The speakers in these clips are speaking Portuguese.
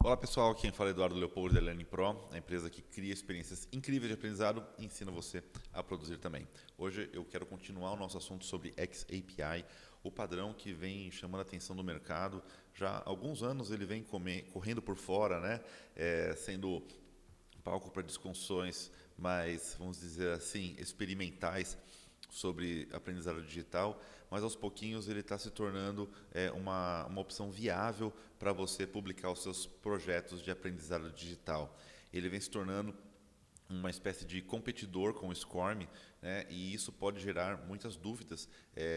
Olá pessoal, quem fala é Eduardo Leopoldo da Learning Pro, a empresa que cria experiências incríveis de aprendizado e ensina você a produzir também. Hoje eu quero continuar o nosso assunto sobre XAPI, o padrão que vem chamando a atenção do mercado. Já há alguns anos ele vem correndo por fora, né? Sendo palco para discussões mais, vamos dizer assim, experimentais sobre aprendizado digital, mas aos pouquinhos ele está se tornando uma opção viável para você publicar os seus projetos de aprendizado digital. Ele vem se tornando uma espécie de competidor com o SCORM, né? E isso pode gerar muitas dúvidas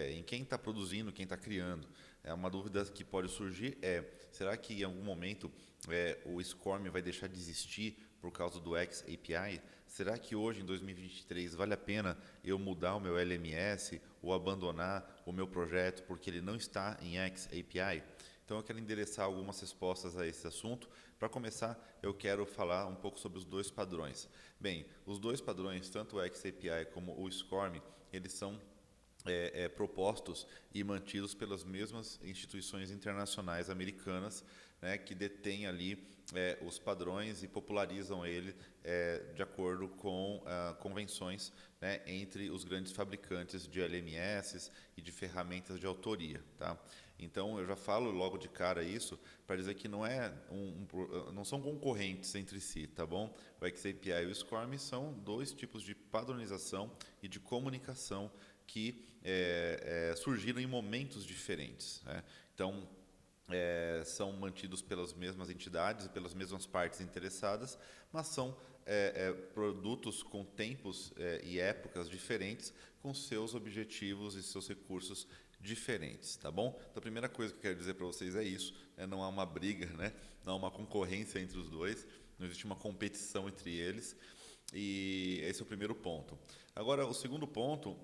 em quem está produzindo, quem está criando. Uma dúvida que pode surgir será que em algum momento o SCORM vai deixar de existir por causa do XAPI? Será que hoje, em 2023, vale a pena eu mudar o meu LMS ou abandonar o meu projeto porque ele não está em XAPI? Então eu quero endereçar algumas respostas a esse assunto. Para começar, eu quero falar um pouco sobre os dois padrões. Bem, os dois padrões, tanto o XAPI como o SCORM, eles são propostos e mantidos pelas mesmas instituições internacionais americanas, né, que detêm ali os padrões e popularizam ele de acordo com convenções, né, entre os grandes fabricantes de LMS e de ferramentas de autoria. Tá? Então eu já falo logo de cara isso para dizer que não não são concorrentes entre si, tá bom? O XAPI e o SCORM são dois tipos de padronização e de comunicação que surgiram em momentos diferentes, né? Então, são mantidos pelas mesmas entidades e pelas mesmas partes interessadas, mas são produtos com tempos e épocas diferentes, com seus objetivos e seus recursos diferentes, tá bom? Então, a primeira coisa que eu quero dizer para vocês é isso, não há uma briga, né? Não há uma concorrência entre os dois, não existe uma competição entre eles. E esse é o primeiro ponto. Agora, o segundo ponto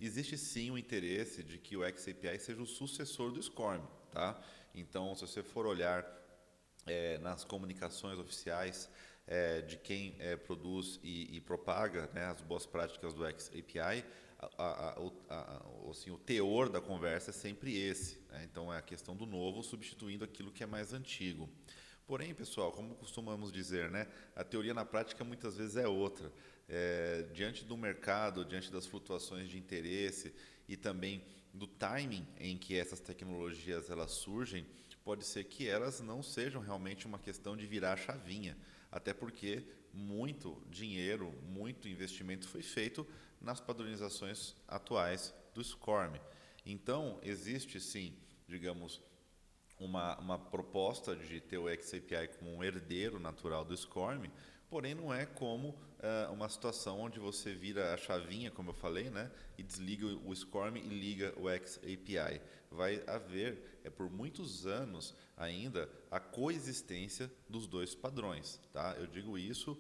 existe sim o interesse de que o XAPI seja o sucessor do SCORM, tá? Então, se você for olhar nas comunicações oficiais de quem produz e propaga, né, as boas práticas do XAPI, assim, o teor da conversa é sempre esse, né? Então, é a questão do novo substituindo aquilo que é mais antigo. Porém, pessoal, como costumamos dizer, né, a teoria na prática muitas vezes é outra. Diante do mercado, diante das flutuações de interesse e também do timing em que essas tecnologias elas surgem, pode ser que elas não sejam realmente uma questão de virar a chavinha, até porque muito dinheiro, muito investimento foi feito nas padronizações atuais do SCORM. Então, existe sim, digamos, uma proposta de ter o XAPI como um herdeiro natural do SCORM, porém não é como uma situação onde você vira a chavinha, como eu falei, né, e desliga o SCORM e liga o XAPI. Vai haver, por muitos anos ainda, a coexistência dos dois padrões. Tá? Eu digo isso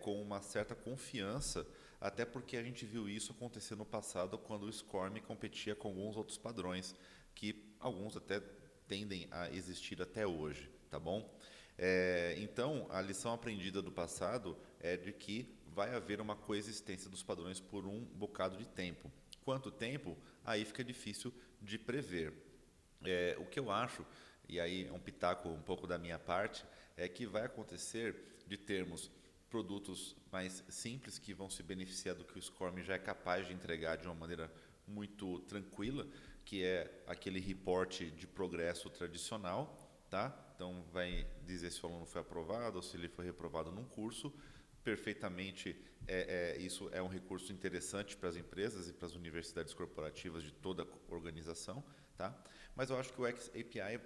com uma certa confiança, até porque a gente viu isso acontecer no passado quando o SCORM competia com alguns outros padrões, que alguns até tendem a existir até hoje, tá bom? Então, a lição aprendida do passado é de que vai haver uma coexistência dos padrões por um bocado de tempo. Quanto tempo? Aí fica difícil de prever. O que eu acho, e aí é um pitaco um pouco da minha parte, é que vai acontecer de termos produtos mais simples que vão se beneficiar do que o SCORM já é capaz de entregar de uma maneira muito tranquila, que é aquele reporte de progresso tradicional, tá? Então vai dizer se o aluno foi aprovado ou se ele foi reprovado num curso. Perfeitamente, isso é um recurso interessante para as empresas e para as universidades corporativas de toda a organização, tá? Mas eu acho que o XAPI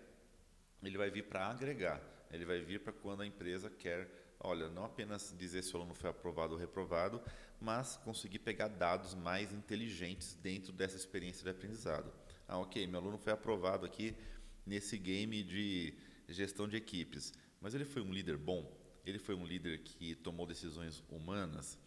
ele vai vir para agregar, ele vai vir para quando a empresa quer, olha, não apenas dizer se o aluno foi aprovado ou reprovado, mas conseguir pegar dados mais inteligentes dentro dessa experiência de aprendizado. Ok, meu aluno foi aprovado aqui nesse game de gestão de equipes, mas ele foi um líder bom? Ele foi um líder que tomou decisões humanas?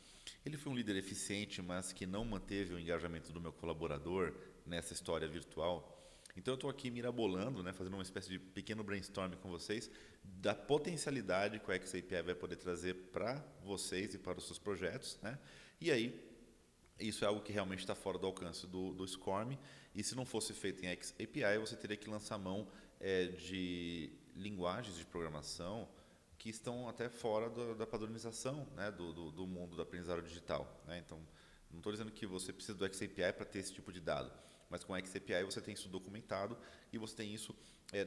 Ele foi um líder eficiente, mas que não manteve o engajamento do meu colaborador nessa história virtual? Então eu estou aqui mirabolando, né, fazendo uma espécie de pequeno brainstorm com vocês da potencialidade que o XAPI vai poder trazer para vocês e para os seus projetos, né? E aí, isso é algo que realmente está fora do alcance do SCORM, e se não fosse feito em XAPI, você teria que lançar mão de linguagens de programação que estão até fora da padronização, né, do mundo do aprendizado digital, né? Então, não estou dizendo que você precisa do XAPI para ter esse tipo de dado, mas com o XAPI você tem isso documentado e você tem isso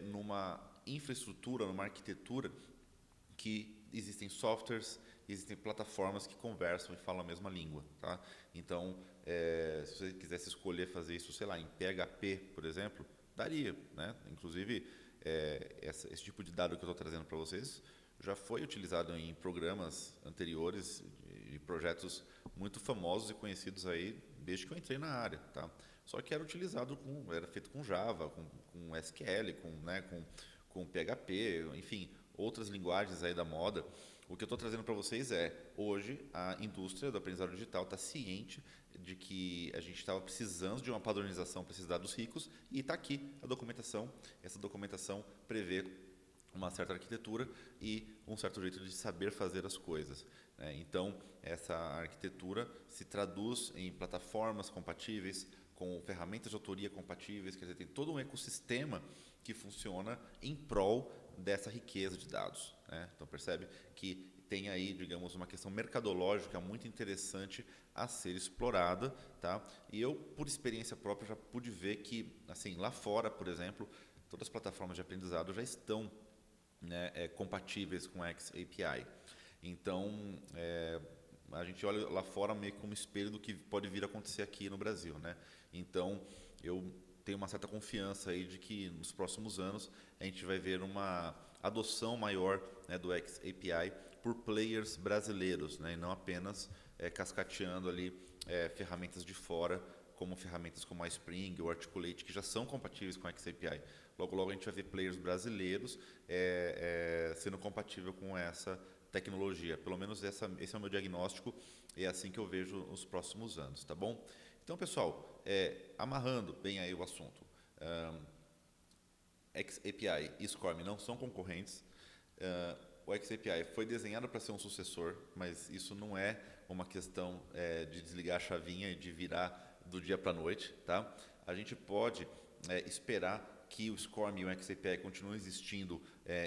numa infraestrutura, numa arquitetura que existem softwares, existem plataformas que conversam e falam a mesma língua, tá? Então, se você quisesse escolher fazer isso, sei lá, em PHP, por exemplo, daria, né? Inclusive, esse tipo de dado que eu estou trazendo para vocês já foi utilizado em programas anteriores e projetos muito famosos e conhecidos aí desde que eu entrei na área, tá? Só que era utilizado era feito com Java, com SQL, com PHP, enfim, outras linguagens aí da moda. O que eu estou trazendo para vocês hoje a indústria do aprendizado digital está ciente de que a gente estava precisando de uma padronização para esses dados ricos e está aqui a documentação. Essa documentação prevê uma certa arquitetura e um certo jeito de saber fazer as coisas, né? Então, essa arquitetura se traduz em plataformas compatíveis, com ferramentas de autoria compatíveis, quer dizer, tem todo um ecossistema que funciona em prol dessa riqueza de dados, né? Então, percebe que tem aí, digamos, uma questão mercadológica muito interessante a ser explorada, tá? E eu, por experiência própria, já pude ver que, assim, lá fora, por exemplo, todas as plataformas de aprendizado já estão, né, compatíveis com XAPI. Então, a gente olha lá fora meio como espelho do que pode vir a acontecer aqui no Brasil, né? Então, eu tenho uma certa confiança aí de que nos próximos anos a gente vai ver uma adoção maior, né, do XAPI por players brasileiros, né, e não apenas cascateando ali ferramentas de fora, como ferramentas como a Spring ou Articulate, que já são compatíveis com a XAPI. Logo, logo a gente vai ver players brasileiros sendo compatível com essa tecnologia. Pelo menos esse é o meu diagnóstico e é assim que eu vejo os próximos anos, tá bom? Então, pessoal, amarrando bem aí o assunto, XAPI e SCORM não são concorrentes. O XAPI foi desenhado para ser um sucessor, mas isso não é uma questão de desligar a chavinha e de virar do dia para a noite, tá? A gente pode esperar que o SCORM e o XAPI continuem existindo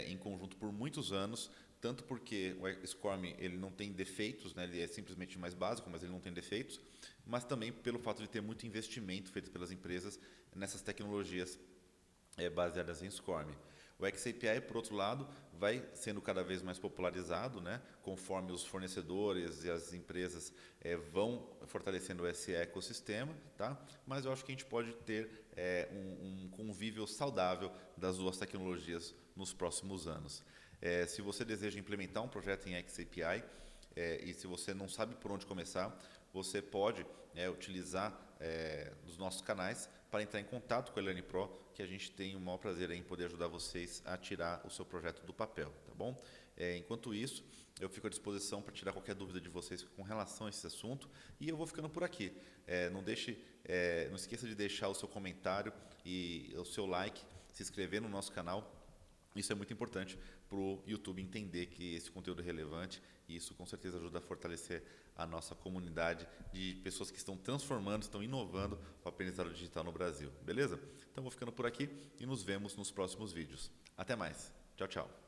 em conjunto por muitos anos, tanto porque o SCORM ele não tem defeitos, né? Ele é simplesmente mais básico, mas ele não tem defeitos, mas também pelo fato de ter muito investimento feito pelas empresas nessas tecnologias baseadas em SCORM. O XAPI, por outro lado, vai sendo cada vez mais popularizado, né, conforme os fornecedores e as empresas vão fortalecendo esse ecossistema, tá? Mas eu acho que a gente pode ter um convívio saudável das duas tecnologias nos próximos anos. Se você deseja implementar um projeto em XAPI e se você não sabe por onde começar, você pode utilizar dos nossos canais para entrar em contato com a Learning Pro, que a gente tem o maior prazer em poder ajudar vocês a tirar o seu projeto do papel, tá bom? Enquanto isso, eu fico à disposição para tirar qualquer dúvida de vocês com relação a esse assunto e eu vou ficando por aqui. Não esqueça de deixar o seu comentário e o seu like, se inscrever no nosso canal. Isso é muito importante para o YouTube entender que esse conteúdo é relevante e isso com certeza ajuda a fortalecer a nossa comunidade de pessoas que estão transformando, estão inovando o aprendizado digital no Brasil. Beleza? Então vou ficando por aqui e nos vemos nos próximos vídeos. Até mais. Tchau, tchau.